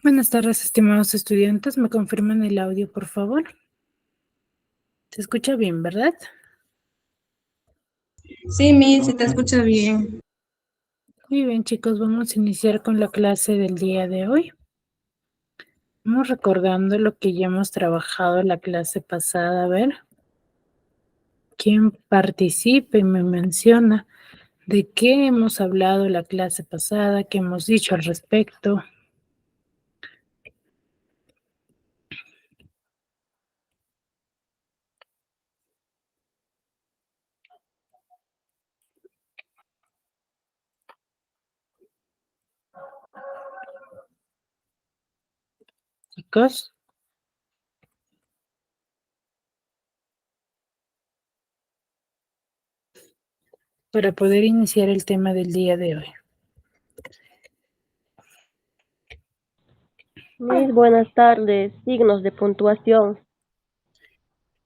Buenas tardes, estimados estudiantes. ¿Me confirman el audio, por favor? Se escucha bien, ¿verdad? Sí, Miss, se te escucha bien. Muy bien, chicos, vamos a iniciar con la clase del día de hoy. Vamos recordando lo que ya hemos trabajado en la clase pasada. A ver, ¿quién participa y me menciona de qué hemos hablado la clase pasada, qué hemos dicho al respecto? Chicos, para poder iniciar el tema del día de hoy. Miss, buenas tardes. Signos de puntuación.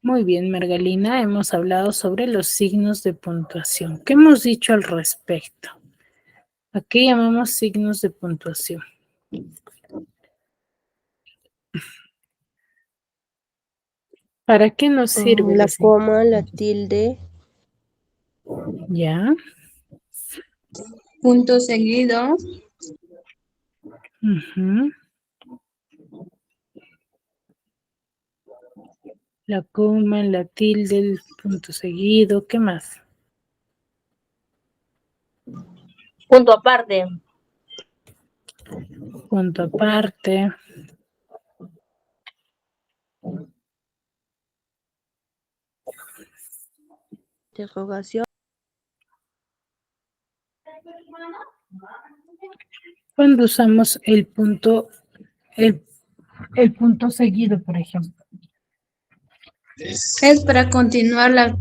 Muy bien, Margalina, hemos hablado sobre los signos de puntuación. ¿Qué hemos dicho al respecto? ¿A qué llamamos signos de puntuación? ¿Para qué nos sirve La ese signo? coma, la tilde, ¿Ya? Punto seguido, Ujú. La coma, la tilde, el punto seguido, ¿qué más? Punto aparte. Punto aparte. interrogación, Cuando usamos el punto seguido, por ejemplo. es para continuar la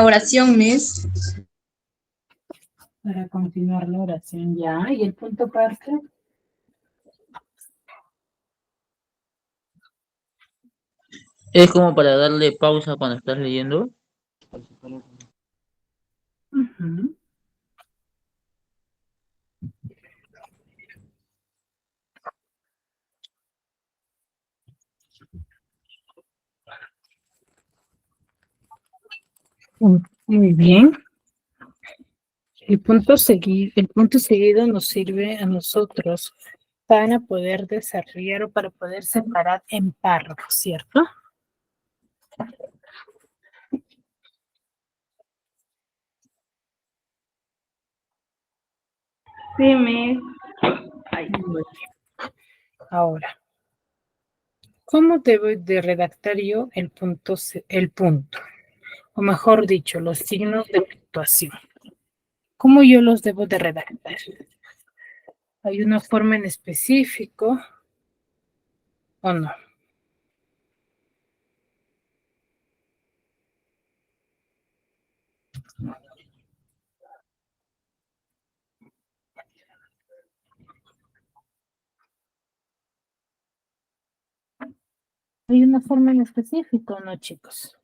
oración, Miss. Para continuar la oración, ¿ya? ¿Y el punto aparte? Es como para darle pausa cuando estás leyendo. Ujú. Muy bien. El punto seguido nos sirve a nosotros para poder desarrollar o para poder separar en párrafos, ¿cierto? Sí, Miss. Muy bien. Ahora, ¿cómo debo de redactar yo el punto? O mejor dicho, los signos de puntuación. ¿Cómo yo los debo de redactar? ¿Hay una forma en específico o no? ¿Hay una forma en específico o no, chicos?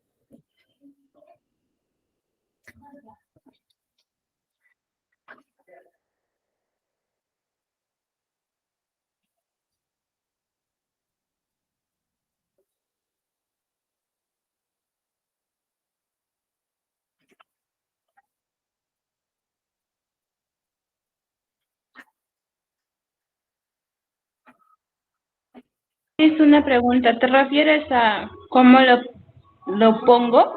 Es una pregunta, ¿te refieres a cómo lo pongo?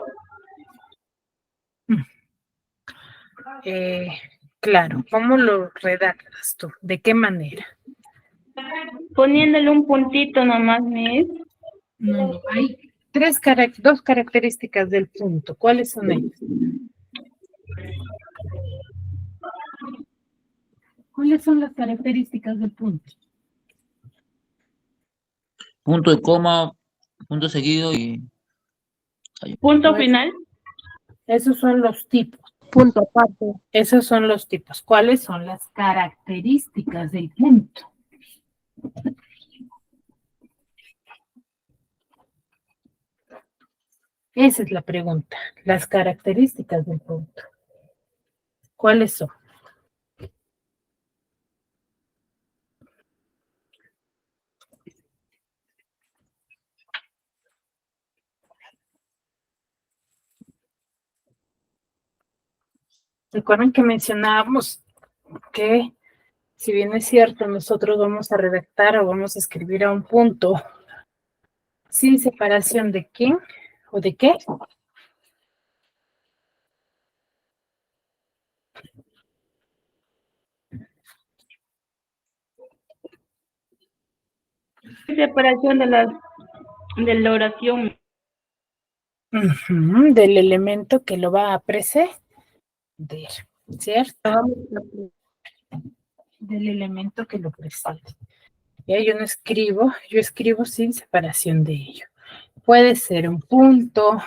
Claro, ¿cómo lo redactas tú? ¿De qué manera? Poniéndole un puntito nomás, Miss. No, hay dos características del punto. ¿Cuáles son ellas? ¿Cuáles son las características del punto? Punto y coma, punto seguido y... Punto Pues, final. esos son los tipos. punto aparte. Esos son los tipos. ¿Cuáles son las características del punto? Esa es la pregunta. Las características del punto. ¿Cuáles son? Recuerden que mencionábamos que, si bien es cierto, nosotros vamos a redactar o vamos a escribir a un punto sin separación de quién o de qué. Separación de la oración. Ujú, del elemento que lo va a preceder, ¿cierto? Del elemento que lo precede. Ya yo no escribo, yo escribo sin separación de ello. Puede ser un punto,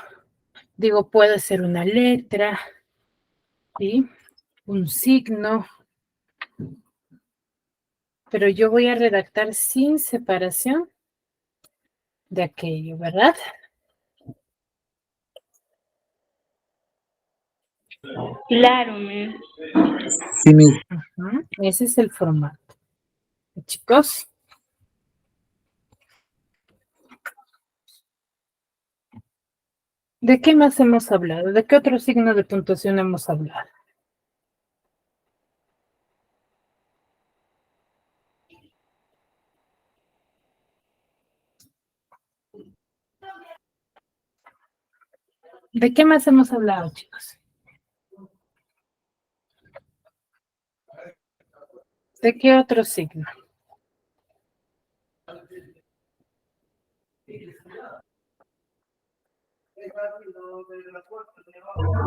digo, puede ser una letra, ¿sí? Un signo, pero yo voy a redactar sin separación de aquello, ¿verdad? Claro, Miss. Sí, Miss. Ujú, ese es el formato. Chicos, ¿de qué más hemos hablado? ¿De qué otro signo de puntuación hemos hablado? ¿De qué más hemos hablado, chicos? ¿De qué otro signo?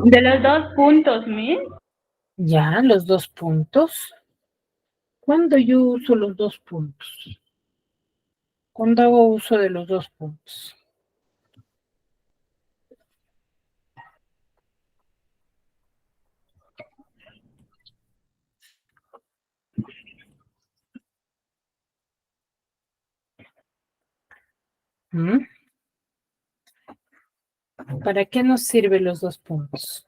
De los 2 puntos, Miss. Ya, los 2 puntos. ¿Cuándo yo uso los 2 puntos? ¿Cuándo hago uso de los 2 puntos? ¿Mm? ¿Para qué nos sirven los 2 puntos?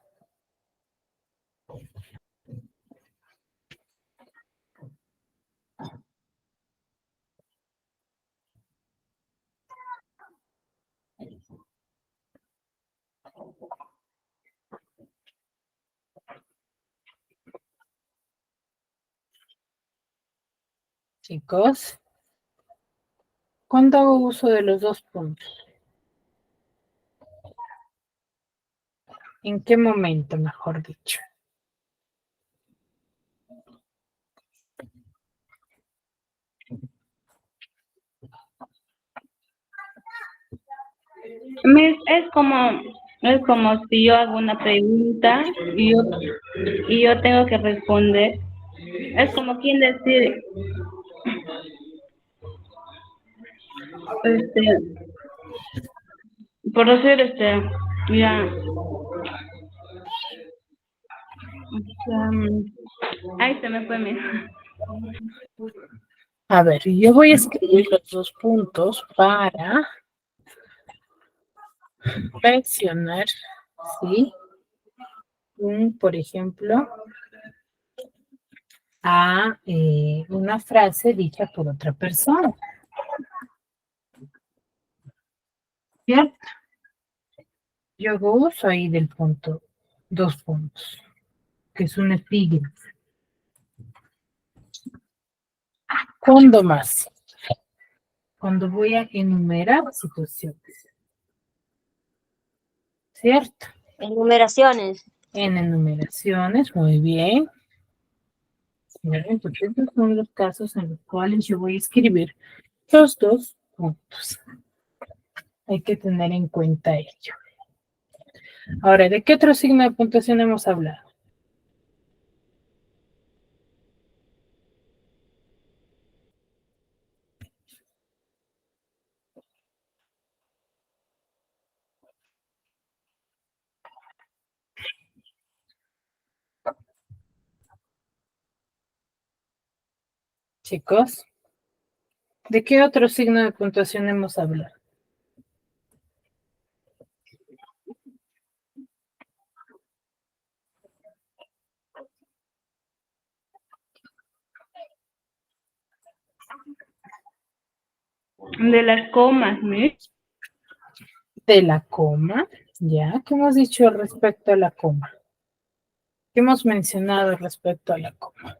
Chicos, ¿cuándo hago uso de los 2 puntos? ¿En qué momento, mejor dicho? Miss, es como si yo hago una pregunta y yo tengo que responder. Es como quien decir, por decir, ya, ay, se me fue mi. A ver, yo voy a escribir los 2 puntos para mencionar, ¿sí? Por ejemplo, a una frase dicha por otra persona. ¿Cierto? Yo hago uso ahí del punto, 2 puntos, que es un epígrafe. ¿Cuándo más? Cuando voy a enumerar situaciones. ¿Cierto? Enumeraciones. En enumeraciones, muy bien. Entonces, estos son los casos en los cuales yo voy a escribir los 2 puntos. Hay que tener en cuenta ello. Ahora, ¿de qué otro signo de puntuación hemos hablado? Chicos, ¿de qué otro signo de puntuación hemos hablado? De las comas, Miss. De la coma, ¿ya? ¿Qué hemos dicho respecto a la coma? ¿Qué hemos mencionado respecto a la coma?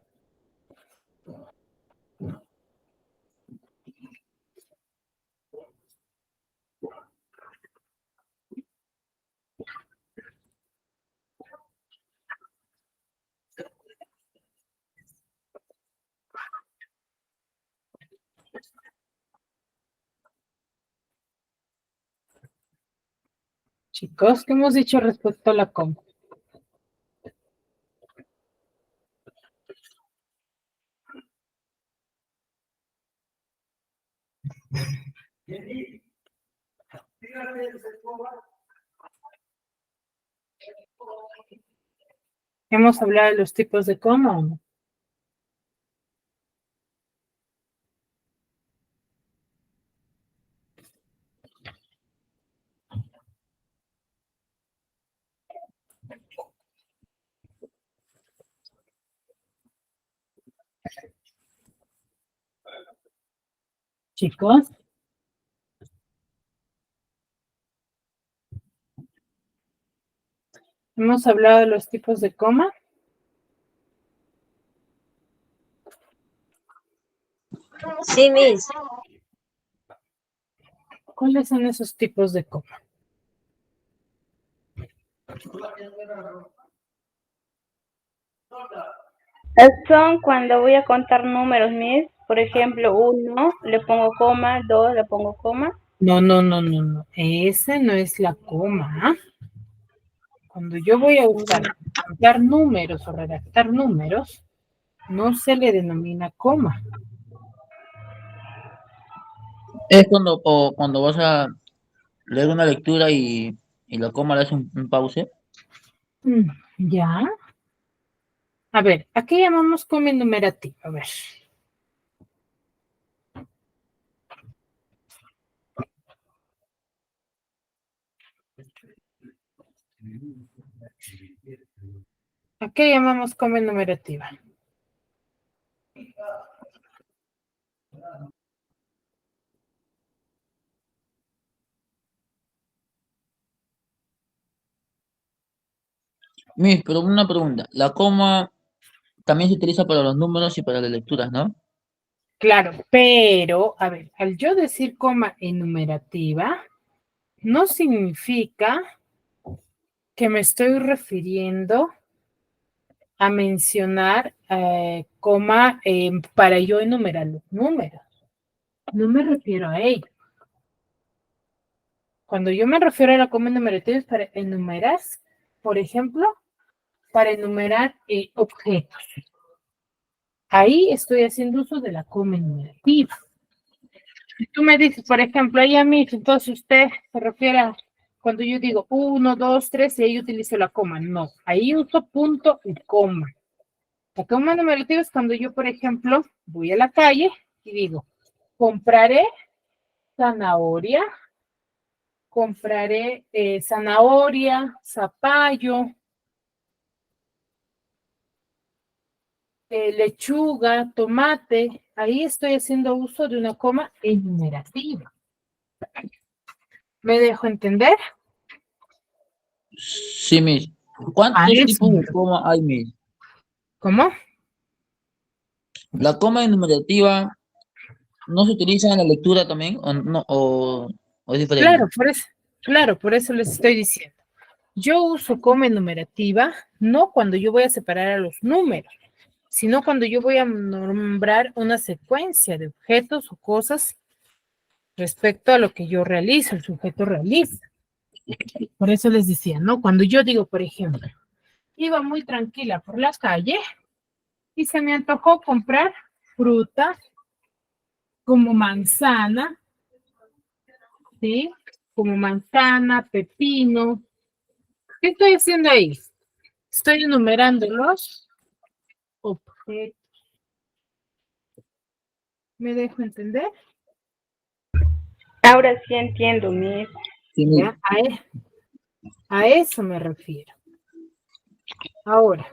Chicos, ¿qué hemos dicho respecto a la coma? ¿Hemos hablado de los tipos de coma o no? Chicos, ¿hemos hablado de los tipos de coma? Sí, Miss. ¿Cuáles son esos tipos de coma? Son cuando voy a contar números, Miss. Por ejemplo, 1, le pongo coma, 2, le pongo coma. No, no, no, no, no. Ese no es la coma. ¿Ah? Cuando yo voy a usar contar números o redactar números, no se le denomina coma. Es cuando vas a leer una lectura y la coma le hace un pause. ¿Ya? A ver, ¿a qué llamamos coma enumerativa? A ver. ¿A qué llamamos coma enumerativa? Miss, pero una pregunta. La coma también se utiliza para los números y para las lecturas, ¿no? Claro, pero, a ver, al yo decir coma enumerativa, no significa que me estoy refiriendo a mencionar coma para yo enumerar los números. No me refiero a ello. Cuando yo me refiero a la coma enumerativa es para enumerar, por ejemplo, para enumerar objetos. Ahí estoy haciendo uso de la coma enumerativa. Si tú me dices, por ejemplo, ahí a mí, entonces usted se refiere a cuando yo digo 1, 2, 3 y ahí utilizo la coma. No, ahí uso punto y coma. La coma enumerativa es cuando yo, por ejemplo, voy a la calle y digo, compraré zanahoria, zapallo, lechuga, tomate. Ahí estoy haciendo uso de una coma enumerativa. ¿Me dejo entender? Sí, Miss. A ¿Cuántos eso tipos me de refiero. coma hay, Miss? ¿Cómo? ¿La coma enumerativa no se utiliza en la lectura también o no o es diferente? Claro, por eso les estoy diciendo. Yo uso coma enumerativa no cuando yo voy a separar a los números, sino cuando yo voy a nombrar una secuencia de objetos o cosas respecto a lo que yo realizo, el sujeto realiza. Por eso les decía, ¿no? Cuando yo digo, por ejemplo, iba muy tranquila por la calle y se me antojó comprar fruta como manzana, ¿sí? Como manzana, pepino. ¿Qué estoy haciendo ahí? Estoy enumerando los objetos. ¿Me dejo entender? Ahora sí entiendo, Miss. Sí, Miss. ¿Ya? A eso me refiero. Ahora,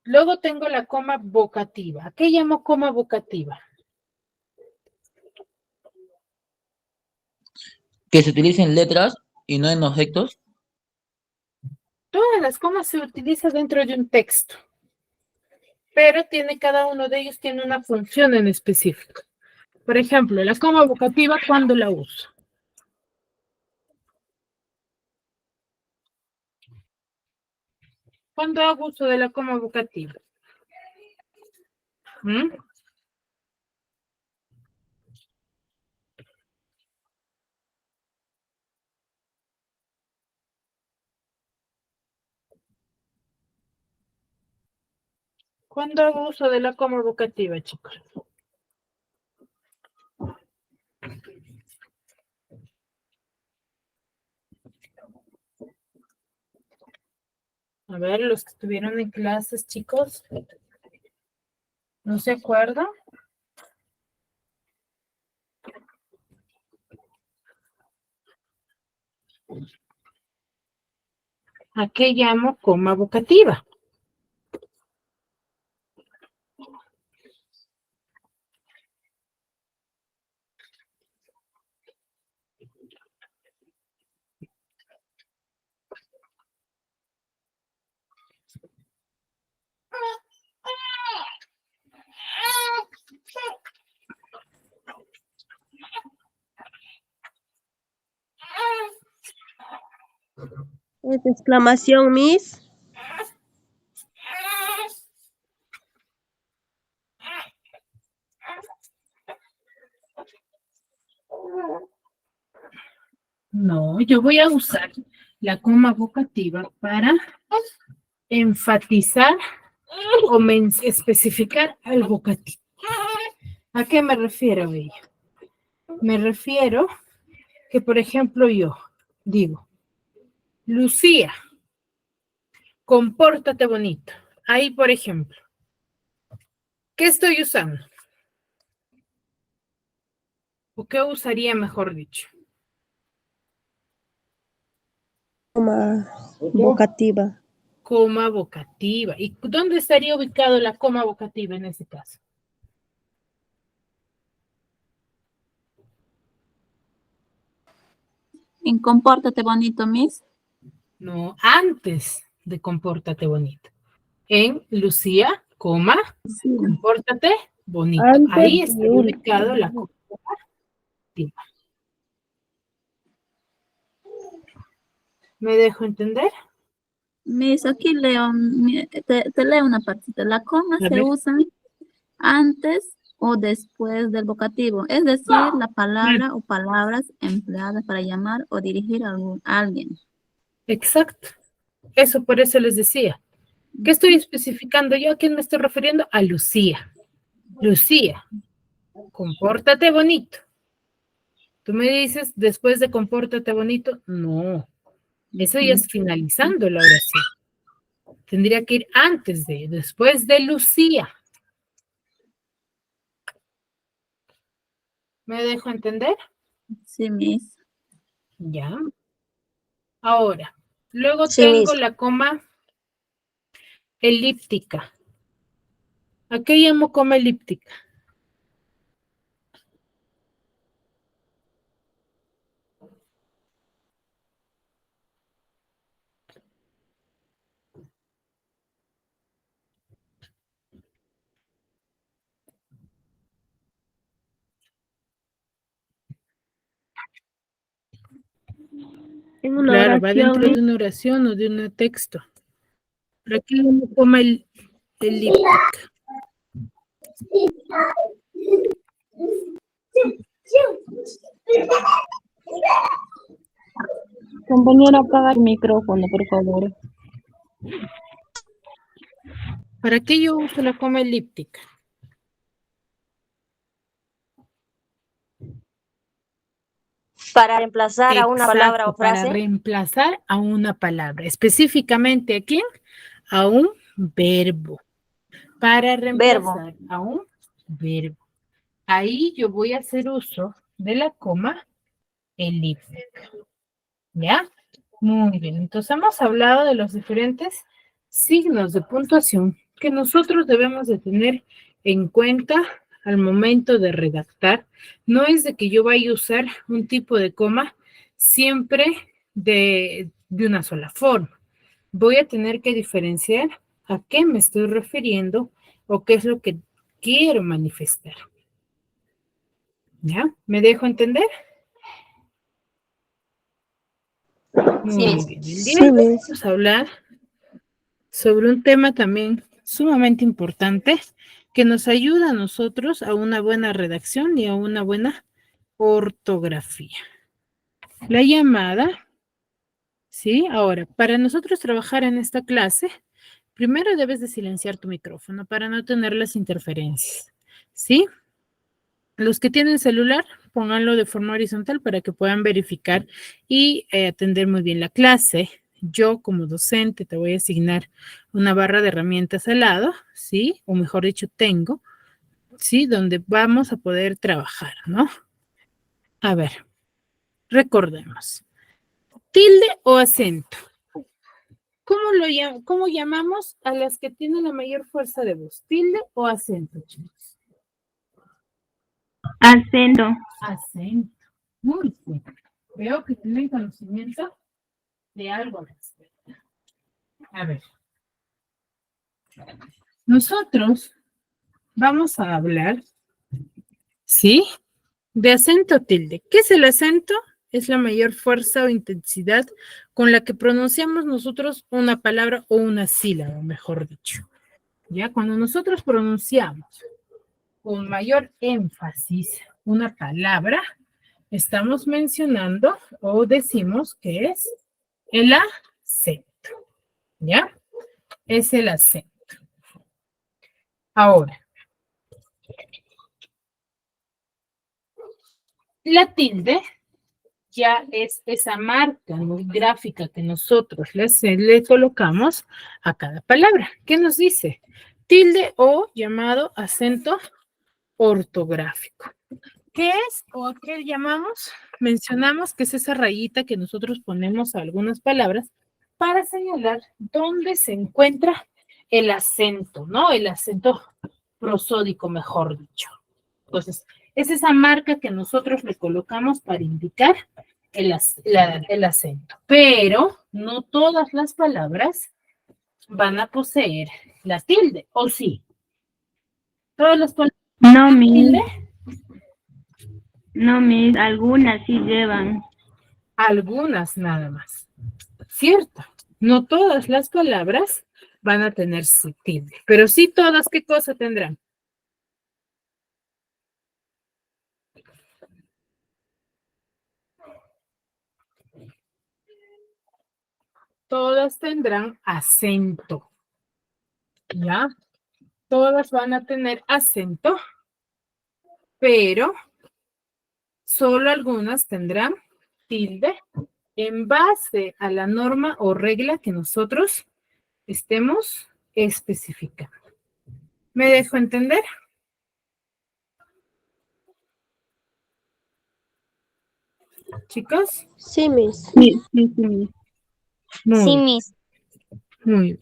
luego tengo la coma vocativa. ¿A qué llamo coma vocativa? Que se utilicen letras y no en objetos. Todas las comas se utilizan dentro de un texto, pero cada uno de ellos tiene una función en específico. Por ejemplo, la coma vocativa, ¿cuándo la uso? ¿Cuándo hago uso de la coma vocativa? ¿Mm? ¿Cuándo hago uso de la coma vocativa, chicos? A ver, los que estuvieron en clases, chicos. ¿No se acuerdan? ¿A qué llamo coma vocativa? ¿Es exclamación, Miss? No, yo voy a usar la coma vocativa para enfatizar o especificar al vocativo. ¿A qué me refiero, Bella? Me refiero que, por ejemplo, yo digo, Lucía, compórtate bonito. Ahí, por ejemplo, ¿qué estoy usando? ¿O qué usaría, mejor dicho? Coma vocativa. Coma vocativa. ¿Y dónde estaría ubicado la coma vocativa en ese caso? En compórtate bonito, Miss. No, antes de compórtate bonito. En Lucía, coma, Sí. compórtate bonito. Antes Ahí y está último. ubicado la coma vocativa. ¿Me dejo entender? Miss, aquí leo, te leo una partita. La coma A se ver. usa antes o después del vocativo, es decir, la palabra o palabras empleadas para llamar o dirigir a alguien. Exacto. Eso por eso les decía. ¿Qué estoy especificando yo? ¿A quién me estoy refiriendo? A Lucía. Lucía, compórtate bonito. Tú me dices, después de compórtate bonito, no. Eso ya es finalizando la oración. Tendría que ir antes de, después de Lucía. ¿Me dejo entender? Sí, Miss. Ya. Ahora, luego Sí, tengo Miss. la coma elíptica. ¿A qué llamo coma elíptica? En una Claro, va oración, dentro Miss. de una oración o de un texto. ¿Pero qué llamo coma elíptica? Compañera, apaga el micrófono, por favor. ¿Para qué yo uso la coma elíptica? Para reemplazar a una palabra o Exacto, para frase. reemplazar a una palabra. Específicamente, ¿a quién? A un verbo. Para reemplazar a un verbo. Ahí yo voy a hacer uso de la coma elíptica. ¿Ya? Muy bien. Entonces hemos hablado de los diferentes signos de puntuación que nosotros debemos de tener en cuenta al momento de redactar. No es de que yo vaya a usar un tipo de coma siempre de una sola forma. voy a tener que diferenciar a qué me estoy refiriendo o qué es lo que quiero manifestar. ¿Ya? ¿Me dejo entender? Muy bien. El día de hoy vamos a hablar sobre un tema también sumamente importante que nos ayuda a nosotros a una buena redacción y a una buena ortografía. La llamada, ¿sí? Ahora, para nosotros trabajar en esta clase, primero debes de silenciar tu micrófono para no tener las interferencias, ¿sí? Los que tienen celular, pónganlo de forma horizontal para que puedan verificar y atender muy bien la clase. Yo, como docente, te voy a asignar una barra de herramientas al lado, ¿sí? O mejor dicho, tengo, ¿sí? Donde vamos a poder trabajar, ¿no? A ver, recordemos. Tilde o acento. ¿Cómo llamamos a las que tienen la mayor fuerza de voz? ¿Tilde o acento, chicos? Acento. Acento. Muy bien. Veo que tienen conocimiento de algo al respecto. A ver. Nosotros vamos a hablar, ¿sí? De acento tilde. ¿Qué es el acento? Es la mayor fuerza o intensidad con la que pronunciamos nosotros una palabra o una sílaba, mejor dicho. Ya cuando nosotros pronunciamos con mayor énfasis una palabra, estamos mencionando o decimos que es el acento. ¿Ya? Es el acento. Ahora, la tilde ya es esa marca muy gráfica que nosotros le colocamos a cada palabra. ¿Qué nos dice? Tilde o llamado acento ortográfico. ¿Qué es o a qué llamamos? Mencionamos que es esa rayita que nosotros ponemos a algunas palabras para señalar dónde se encuentra el acento, ¿no? El acento prosódico, mejor dicho. Entonces, es esa marca que nosotros le colocamos para indicar el acento. Pero no todas las palabras van a poseer la tilde, ¿o sí? Todas las palabras. No, Miss. No, Miss. Algunas sí llevan. Algunas nada más. Cierto. No todas las palabras van a tener su tilde, pero sí todas, ¿qué cosa tendrán? Todas tendrán acento. ¿Ya? Todas van a tener acento, pero solo algunas tendrán tilde en base a la norma o regla que nosotros estemos especificando. ¿Me dejo entender? ¿Chicos? Sí, Miss. Sí, sí, sí. Muy Sí, bien. Miss. Muy bien.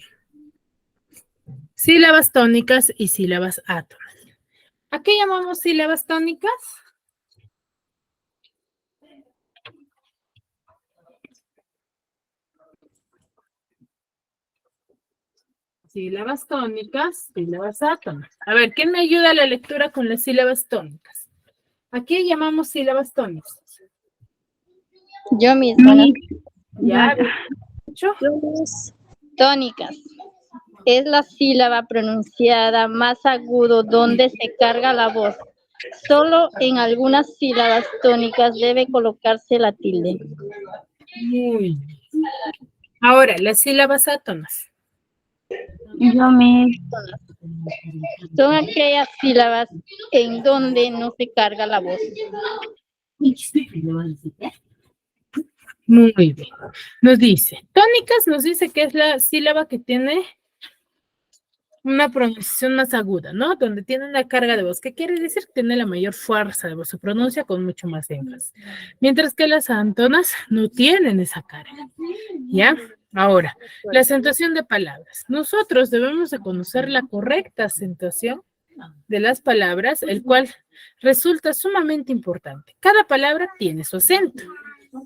Sílabas tónicas y sílabas átonas. ¿A qué llamamos sílabas tónicas? Sílabas tónicas, sílabas átonas. A ver, ¿quién me ayuda a la lectura con las sílabas tónicas? ¿A qué llamamos sílabas tónicas? Yo misma. ¿Ya? ¿Mucho? Tónicas. Es la sílaba pronunciada más agudo donde se carga la voz. Solo en algunas sílabas tónicas debe colocarse la tilde. Muy bien. Ahora, las sílabas átonas. Yo, Miss. Son aquellas sílabas en donde no se carga la voz. Muy bien. Nos dice, tónicas nos dice que es la sílaba que tiene una pronunciación más aguda, ¿no? Donde tiene una carga de voz. ¿Qué quiere decir? Tiene la mayor fuerza de voz, se pronuncia con mucho más énfasis. Mientras que las átonas no tienen esa carga, ¿ya? Ahora, la acentuación de palabras. Nosotros debemos de conocer la correcta acentuación de las palabras, el cual resulta sumamente importante. Cada palabra tiene su acento,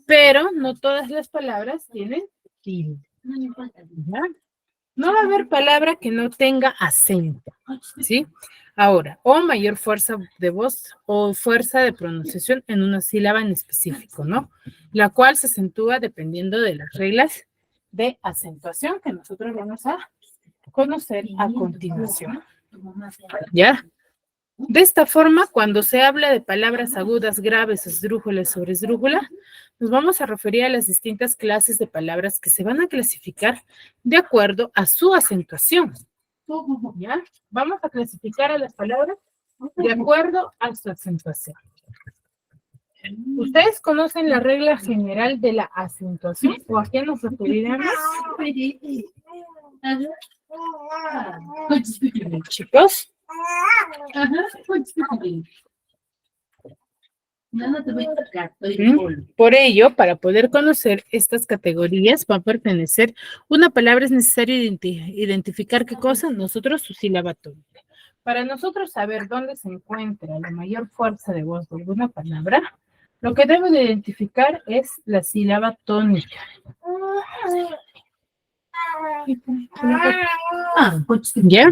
pero no todas las palabras tienen tilde. ¿Ya? No va a haber palabra que no tenga acento, ¿sí? Ahora, o mayor fuerza de voz o fuerza de pronunciación en una sílaba en específico, ¿no? La cual se acentúa dependiendo de las reglas de acentuación que nosotros vamos a conocer a continuación. ¿Ya? De esta forma, cuando se habla de palabras agudas, graves, esdrújulas, sobresdrújula, nos vamos a referir a las distintas clases de palabras que se van a clasificar de acuerdo a su acentuación. ¿Ya? Vamos a clasificar a las palabras de acuerdo a su acentuación. ¿Ustedes conocen la regla general de la acentuación? ¿O a qué nos referiremos? Chicos. Por ello, para poder conocer estas categorías, va a pertenecer una palabra, es necesario identificar qué cosa, nosotros su sílaba tónica. Para nosotros saber dónde se encuentra la mayor fuerza de voz de alguna palabra, lo que debo de identificar es la sílaba tónica. ¿Ya?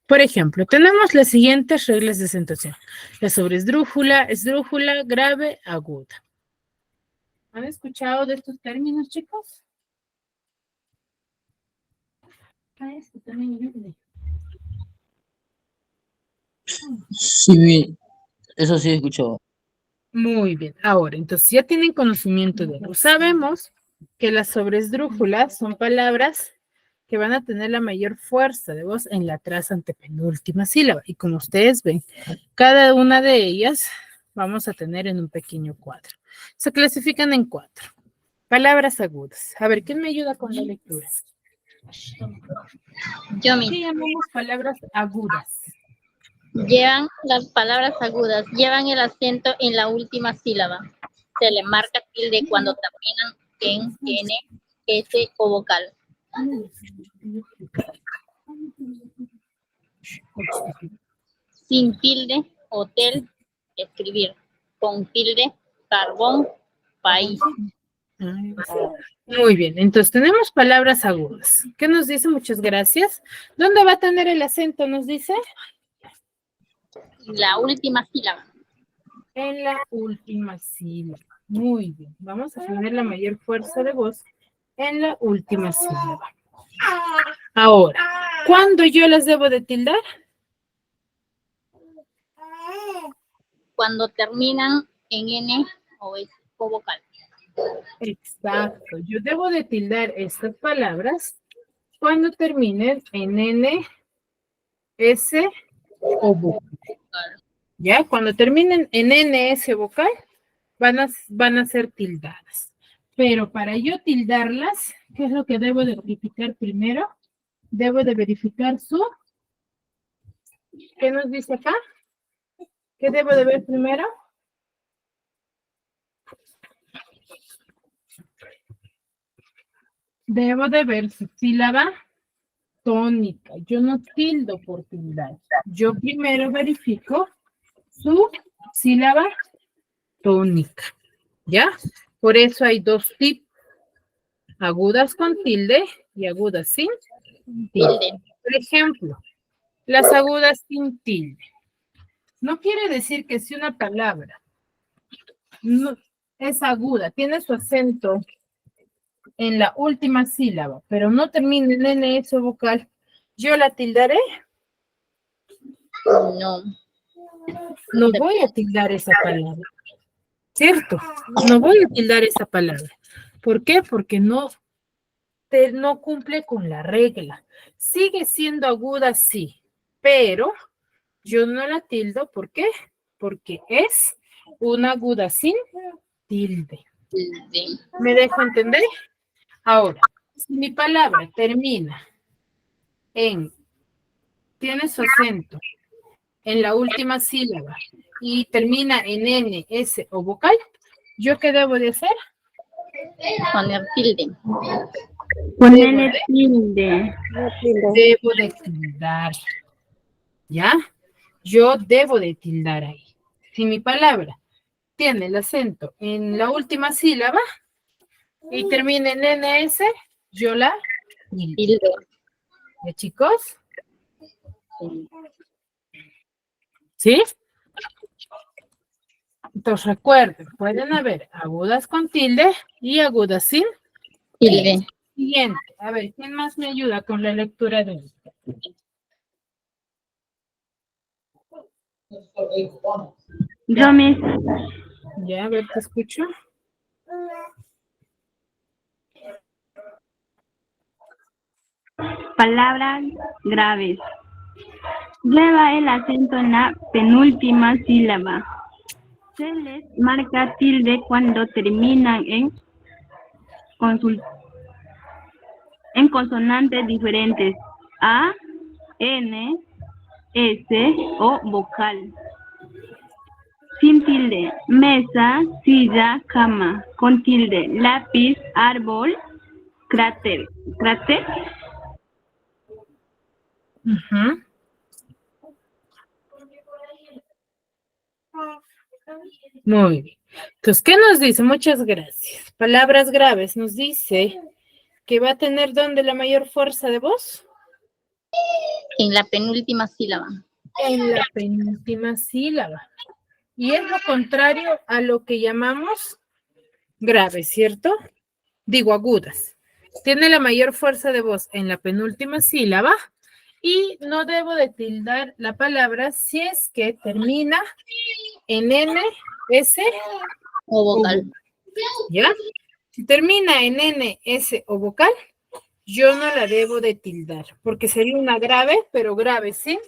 Por ejemplo, tenemos las siguientes reglas de acentuación. La sobresdrújula, esdrújula, grave, aguda. ¿Han escuchado de estos términos, chicos? Sí, eso sí he escuchado. Muy bien. Ahora, entonces ya tienen conocimiento de ello. Sabemos que las sobresdrújulas son palabras que van a tener la mayor fuerza de voz en la tras antepenúltima sílaba. Y como ustedes ven, cada una de ellas vamos a tener en un pequeño cuadro. Se clasifican en 4. Palabras agudas. A ver, ¿quién me ayuda con la lectura? Yo ¿Qué mismo. llamamos palabras agudas? Llevan las palabras agudas, llevan el acento en la última sílaba. Se le marca tilde cuando terminan en N, S o vocal. Sin tilde, hotel, escribir. Con tilde, carbón, país. Muy bien, entonces tenemos palabras agudas. ¿Qué nos dice? Muchas gracias. ¿Dónde va a tener el acento? Nos dice. La última sílaba. En la última sílaba. Muy bien. Vamos a tener la mayor fuerza de voz en la última sílaba. Ahora, ¿cuándo yo las debo de tildar? Cuando terminan en N o S o vocal. Exacto. Yo debo de tildar estas palabras cuando terminen en N, S o vocal. ¿Ya? Cuando terminen en N, S vocal, van a ser tildadas. Pero para yo tildarlas, ¿qué es lo que debo de verificar primero? Debo de verificar su... ¿Qué nos dice acá? ¿Qué debo de ver primero? Debo de ver su sílaba tónica. Yo no tildo por tildar. Yo primero verifico su sílaba tónica. ¿Ya? Por eso hay 2 tipos. Agudas con tilde y agudas sin tilde. Por ejemplo, las agudas sin tilde. No quiere decir que si una palabra no, es aguda, tiene su acento en la última sílaba, pero no termina en NS vocal, ¿yo la tildaré? No. No voy a tildar esa palabra. ¿Cierto? No voy a tildar esa palabra. ¿Por qué? Porque no cumple con la regla. Sigue siendo aguda, sí, pero yo no la tildo. ¿Por qué? Porque es una aguda sin tilde. ¿Me dejo entender? Ahora, si mi palabra termina tiene su acento en la última sílaba y termina en N, S o vocal, ¿yo qué debo de hacer? Poner tilde. Ponerle tilde. Debo de tildar. ¿Ya? Yo debo de tildar ahí. Si mi palabra tiene el acento en la última sílaba y termina en NS, yo la tildo. Tilde. ¿Ya, chicos? ¿Sí? Entonces recuerden, pueden haber agudas con tilde y agudas sin Tilde. Siguiente. A ver, ¿quién más me ayuda con la lectura de esto? Yo, Miss. Ya, a ver, te escucho. Palabras graves. Lleva el acento en la penúltima sílaba. Se les marca tilde cuando terminan en consonantes diferentes. A, N, S o vocal. Sin tilde. Mesa, silla, cama. Con tilde. Lápiz, árbol, cráter. ¿Cráter? Ujú. Muy bien. Entonces, ¿qué nos dice? Muchas gracias. Palabras graves. Nos dice que va a tener ¿dónde la mayor fuerza de voz? En la penúltima sílaba. En la penúltima sílaba. Y es lo contrario a lo que llamamos graves, ¿cierto? Digo, agudas. Tiene la mayor fuerza de voz en la penúltima sílaba y no debo de tildar la palabra si es que termina en N, S O vocal. ¿ya? Si termina en N, S o vocal, yo no la debo de tildar, porque sería una grave, pero grave sin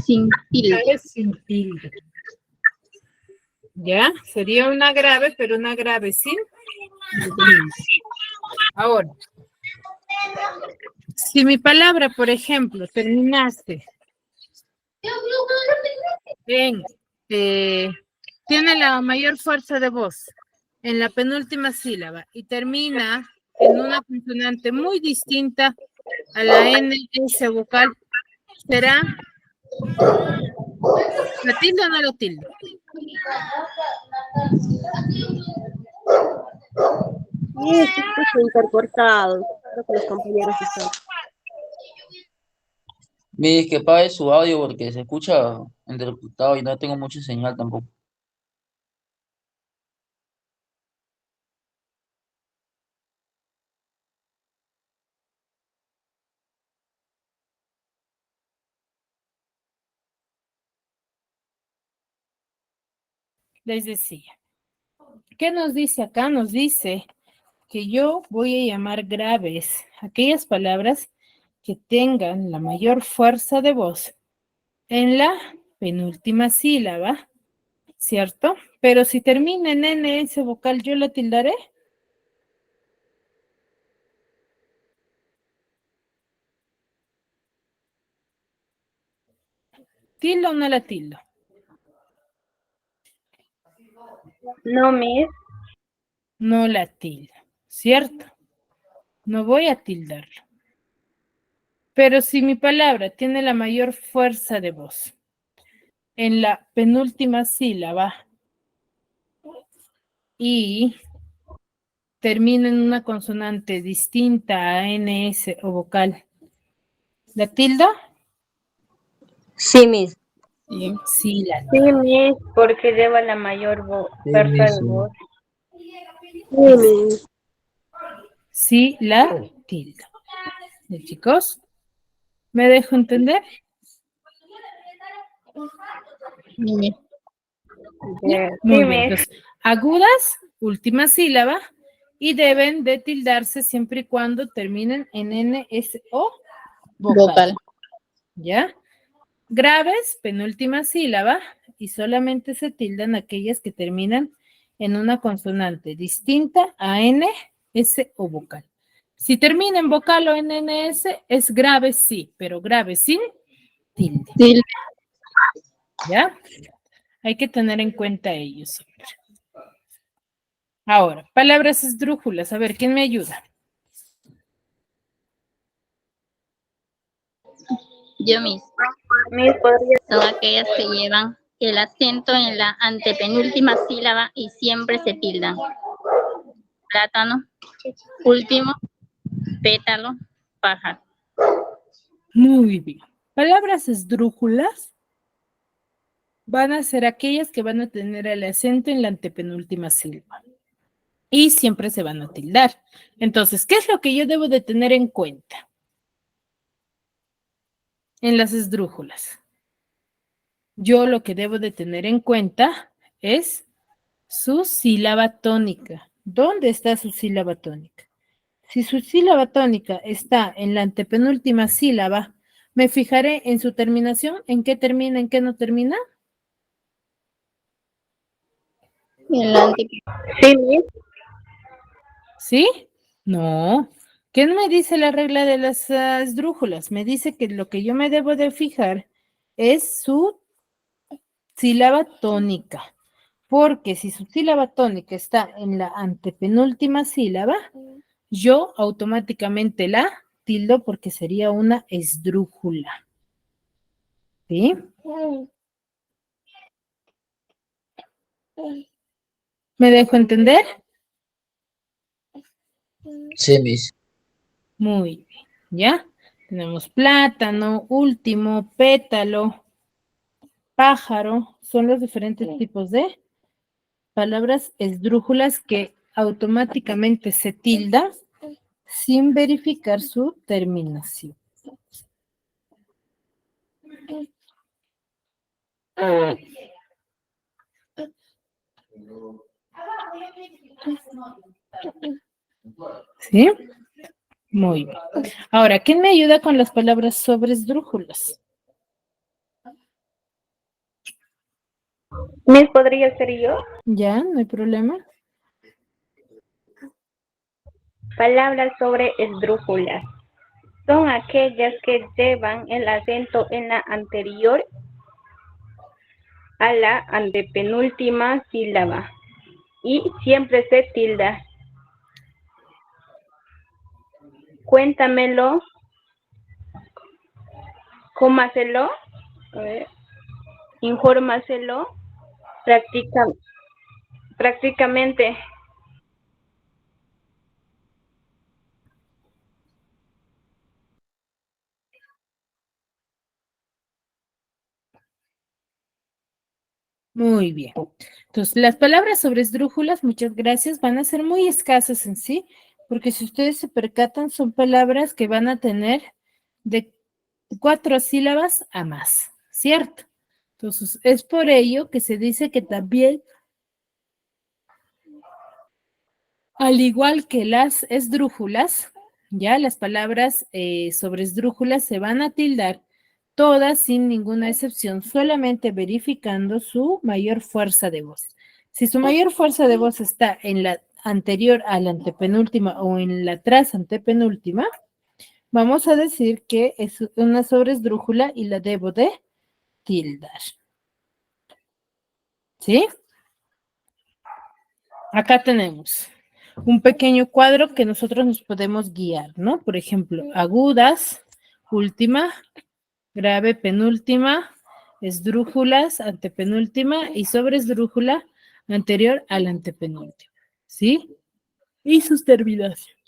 tilde. grave sin tilde. ¿Ya? Sería una grave, pero una grave sin tilde. Ahora, si mi palabra, por ejemplo, terminaste en, tiene la mayor fuerza de voz en la penúltima sílaba y termina en una consonante muy distinta a la N, S vocal, ¿será la tilde o no la tilde? Sí, se escucha intercortado. Creo que los compañeros están. Mire, que apague su audio porque se escucha entrecortado y no tengo mucha señal tampoco. Les decía, ¿qué nos dice acá? Nos dice que yo voy a llamar graves aquellas palabras que tengan la mayor fuerza de voz en la penúltima sílaba, ¿cierto? Pero si termina en N ese vocal, ¿yo la tildaré? ¿Tildo o no la tildo? No, Miss. No la tildo, ¿cierto? No voy a tildarlo. Pero si mi palabra tiene la mayor fuerza de voz en la penúltima sílaba y termina en una consonante distinta a NS o vocal, ¿la tildo? Sí, Miss. Sí, la Sí, Miss, porque lleva la mayor fuerza de voz. sí, la tildo. ¿Sí, chicos? ¿Me dejo entender? Sí, Muy bien. Miss. Entonces, agudas, última sílaba, y deben de tildarse siempre y cuando terminen en N, S o vocal. ¿Ya? Graves, penúltima sílaba, y solamente se tildan aquellas que terminan en una consonante distinta a N, S o vocal. Si termina en vocal o en NS, es grave sí, pero grave sin tilde. ¿Ya? Hay que tener en cuenta ello siempre. Ahora, palabras esdrújulas. A ver, ¿quién me ayuda? Yo mismo. Son aquellas que llevan el acento en la antepenúltima sílaba y siempre se tildan. plátano. Último, pétalo, pájaro. Muy bien. Palabras esdrújulas van a ser aquellas que van a tener el acento en la antepenúltima sílaba. Y siempre se van a tildar. Entonces, ¿qué es lo que yo debo de tener en cuenta en las esdrújulas? Yo lo que debo de tener en cuenta es su sílaba tónica. ¿Dónde está su sílaba tónica? Si su sílaba tónica está en la antepenúltima sílaba, me fijaré en su terminación, en qué termina, en qué no termina. Sí, Miss. ¿Sí? No. ¿Qué me dice la regla de las esdrújulas? Me dice que lo que yo me debo de fijar es su sílaba tónica. Porque si su sílaba tónica está en la antepenúltima sílaba, yo automáticamente la tildo porque sería una esdrújula. ¿Sí? ¿Me dejo entender? Sí, Miss. Muy bien, ¿ya? Tenemos plátano, último, pétalo, pájaro, son los diferentes tipos de palabras esdrújulas que automáticamente se tilda sin verificar su terminación. ¿Sí? Muy bien. Ahora, ¿quién me ayuda con las palabras sobre esdrújulas? Miss, ¿podría ser yo? ¿Ya? ¿No hay problema? Palabras sobre esdrújulas. Son aquellas que llevan el acento en la anterior a la antepenúltima sílaba y siempre se tilda. Cuéntamelo, cómaselo, a ver, infórmaselo, prácticamente. Muy bien. Entonces, las palabras sobre esdrújulas, muchas gracias, van a ser muy escasas en sí, porque si ustedes se percatan, son palabras que van a tener de 4 sílabas a más, ¿cierto? Entonces, es por ello que se dice que también, al igual que las esdrújulas, ya las palabras sobre esdrújulas se van a tildar todas sin ninguna excepción, solamente verificando su mayor fuerza de voz. Si su mayor fuerza de voz está en la anterior a la antepenúltima o en la tras antepenúltima, vamos a decir que es una sobresdrújula y la debo de tildar. ¿Sí? Acá tenemos un pequeño cuadro que nosotros nos podemos guiar, ¿no? Por ejemplo, agudas, última, grave, penúltima, esdrújulas, antepenúltima y sobresdrújula anterior a la antepenúltima, ¿sí? Y sus terminaciones.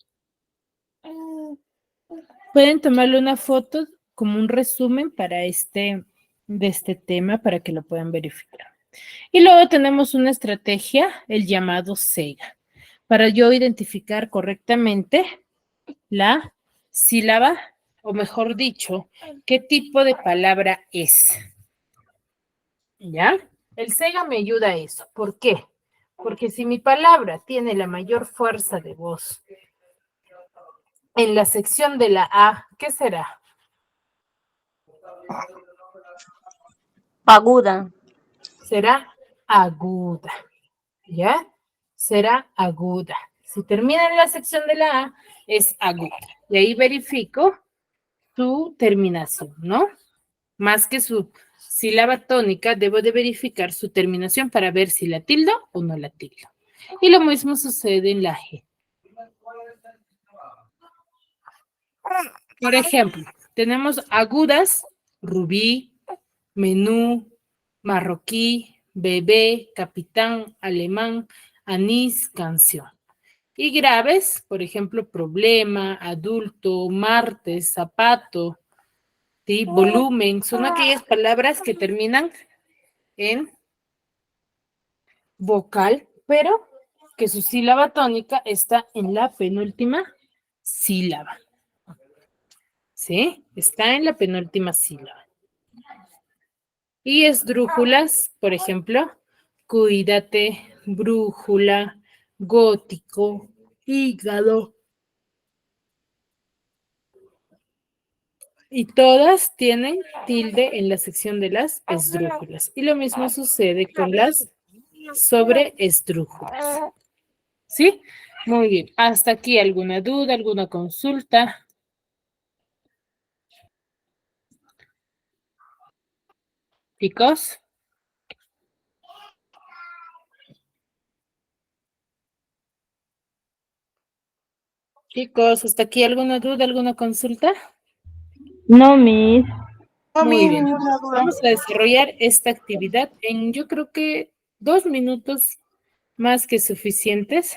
Pueden tomarle una foto como un resumen para de este tema para que lo puedan verificar. Y luego tenemos una estrategia, el llamado SEGA, para yo identificar correctamente la sílaba, o mejor dicho, qué tipo de palabra es. ¿Ya? El SEGA me ayuda a eso. ¿Por qué? Porque si mi palabra tiene la mayor fuerza de voz en la sección de la A, ¿qué será? Aguda. Será aguda. ¿Ya? Será aguda. Si termina en la sección de la A, es aguda. Y ahí verifico su terminación, ¿no? Más que su sílaba tónica, debo de verificar su terminación para ver si la tildo o no la tildo. Y lo mismo sucede en la G. Por ejemplo, tenemos agudas, rubí, menú, marroquí, bebé, capitán, alemán, anís, canción. Y graves, por ejemplo, problema, adulto, martes, zapato, ¿sí? Volumen, son aquellas palabras que terminan en vocal, pero que su sílaba tónica está en la penúltima sílaba. ¿Sí? Está en la penúltima sílaba. Y esdrújulas, por ejemplo, cuídate, brújula, gótico, hígado. Y todas tienen tilde en la sección de las esdrújulas. Y lo mismo sucede con las sobreesdrújulas. ¿Sí? Muy bien. ¿Hasta aquí alguna duda, alguna consulta? Chicos. Chicos, ¿hasta aquí alguna duda, alguna consulta? No, Miss. Muy bien. Vamos a desarrollar esta actividad en, yo creo que 2 minutos más que suficientes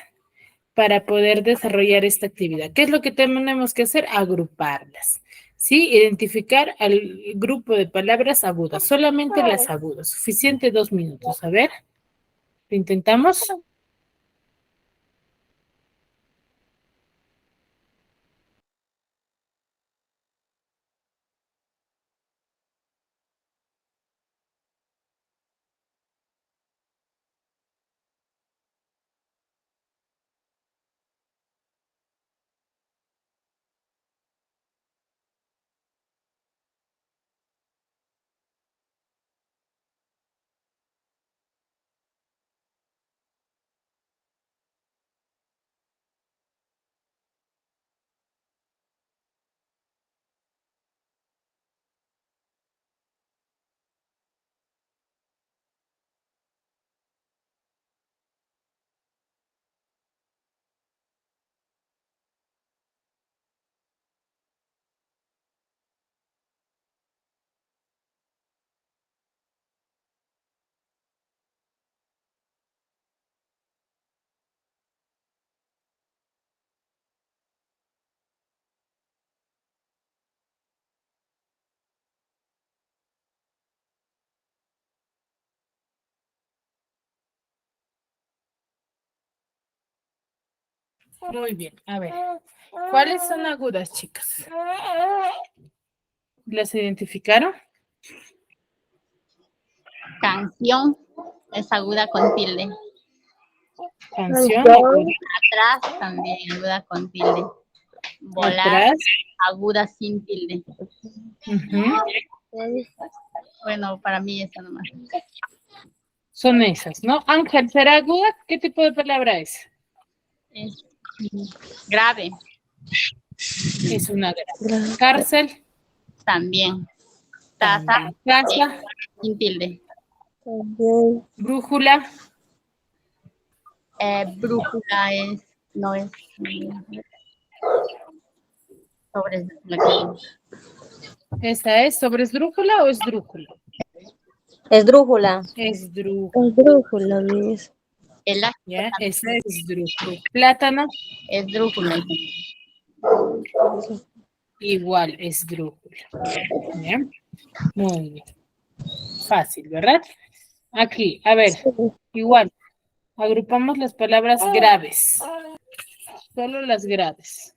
para poder desarrollar esta actividad. ¿Qué es lo que tenemos que hacer? Agruparlas. ¿Sí? Identificar al grupo de palabras agudas, solamente las agudas. Suficiente 2 minutos. A ver, ¿lo intentamos? Muy bien, a ver. ¿Cuáles son agudas, chicas? ¿Las identificaron? Canción es aguda con tilde. Canción, aguda. Atrás también aguda con tilde. Volar, Atrás. aguda sin tilde. Ujú. Bueno, para mí eso nomás. Son esas, ¿no? Ángel, ¿será aguda? ¿Qué tipo de palabra es? Es grave Es una grave. Cárcel, también. Taza también. Casa, sin tilde. brújula, Brújula es, no es sobre la que ¿esa es sobre esdrújula o esdrújula? Esdrújula. Esdrújula, Esdrújula, Miss. ¿ya? Esa es esdrújula. Plátano, es drújula. igual esdrújula. ¿Ya? Muy bien. Fácil, ¿verdad? Aquí, a ver, igual. Agrupamos las palabras graves. Solo las graves.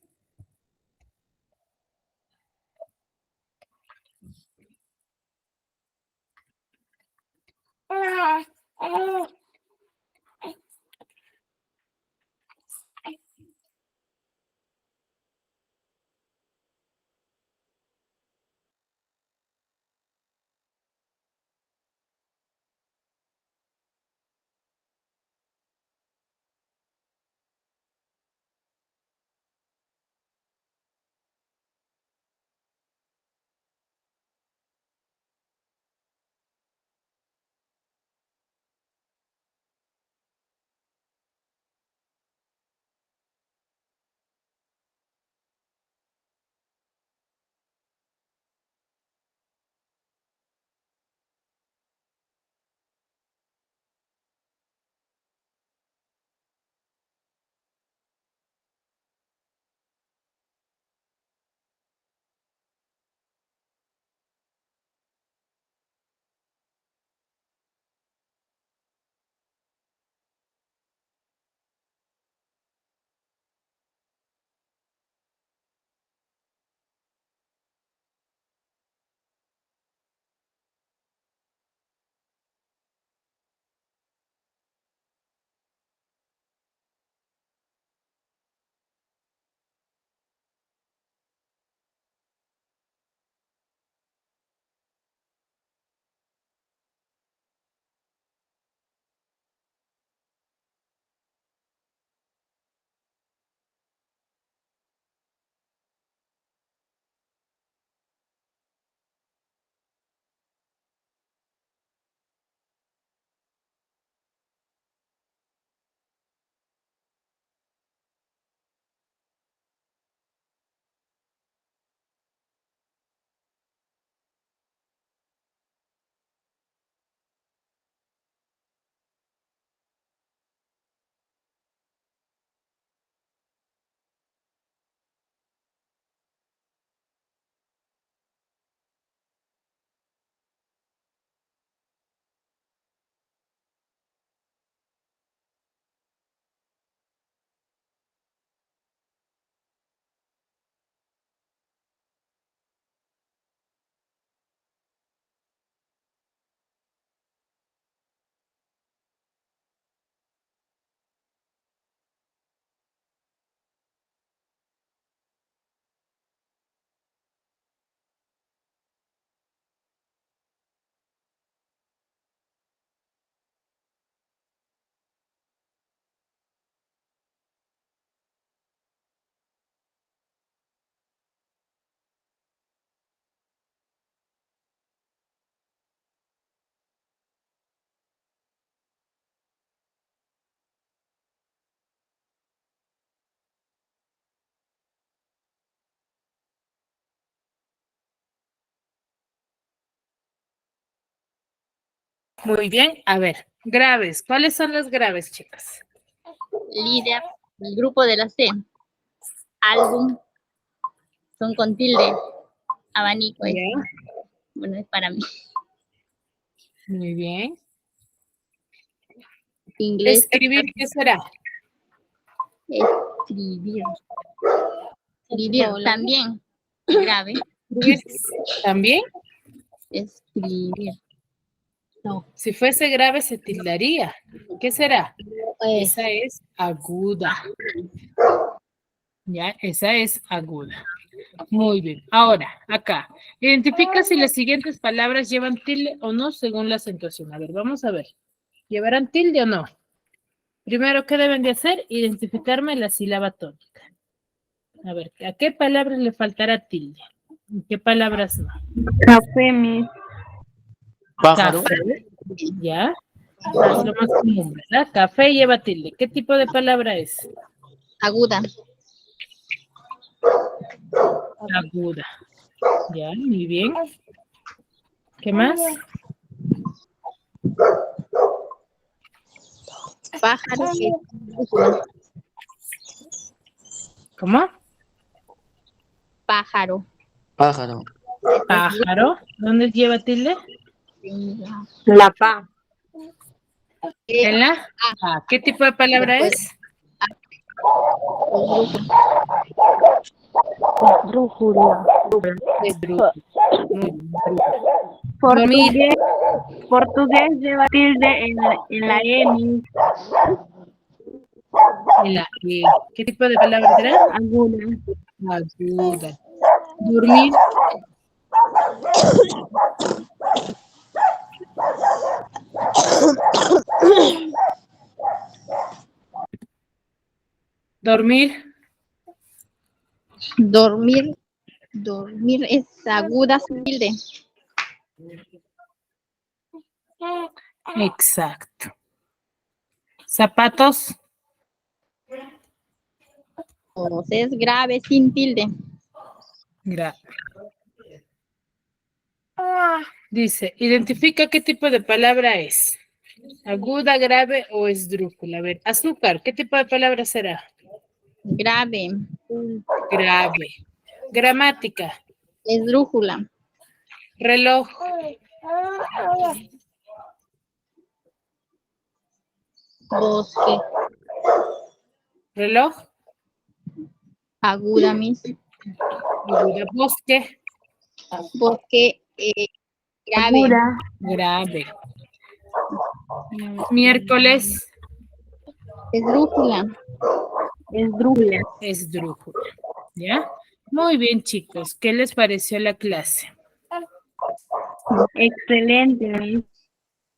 Muy bien. A ver, graves. ¿Cuáles son los graves, chicas? Líder, el grupo de la C. Álbum, son con tilde. Abanico, es, Ya. bueno, es para mí. Muy bien. Inglés, Escribir, ¿qué será? escribir. Escribir también, grave. Escribir también. Escribir. No, Si fuese grave, se tildaría. ¿Qué será? pues, Esa es aguda. Ya, esa es aguda. Muy bien. Ahora, acá. Identifica si las siguientes palabras llevan tilde o no según la acentuación. A ver, vamos a ver. ¿Llevarán tilde o no? Primero, ¿qué deben de hacer? Identificarme la sílaba tónica. A ver, ¿a qué palabras le faltará tilde? ¿En qué palabras no? Café, mis. Pájaro. Café. ¿Ya? Es lo más común, ¿verdad? Café lleva tilde. ¿Qué tipo de palabra es? aguda. Aguda. Ya, muy bien. ¿Qué más? Pájaro, ¿Cómo? pájaro. Pájaro. Pájaro. ¿Dónde lleva tilde? La pa. En la A. ¿Qué tipo de palabra es? Brújula. Esdrújula. Muy bien. Portugués lleva tilde en la E, mis. En la E. ¿Qué tipo de palabra será? Aguda. Aguda. Dormir. Dormir. Dormir. Dormir es aguda, tilde. Exacto. Zapatos. O sea, es grave, sin tilde. Grave. Dice, identifica qué tipo de palabra es. Aguda, grave o esdrújula. A ver, azúcar, ¿qué tipo de palabra será? Grave. Grave. Gramática. Esdrújula. Reloj. Bosque. Reloj. Aguda, mis. Aguda. Bosque. Bosque, grave. Grave. Miércoles. Esdrújula. Esdrújula. ¿Ya? Muy bien, chicos. ¿Qué les pareció la clase? Excelente, mis.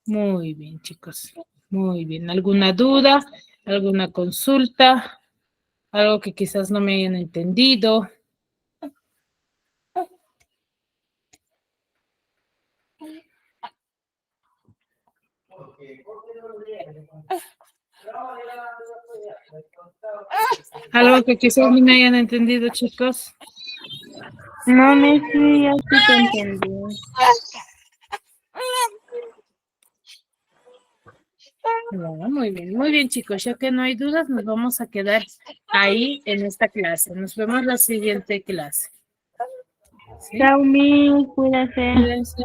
Muy bien, chicos. Muy bien. ¿Alguna duda? ¿Alguna consulta? ¿Algo que quizás no me hayan entendido? ¿Algo que quizás no me hayan entendido, chicos? No, Messi, ya sí te entendí. No, muy bien, chicos. Ya que no hay dudas, nos vamos a quedar ahí en esta clase. Nos vemos en la siguiente clase. ¿Sí? Chao, mis, cuídate. Cuídense.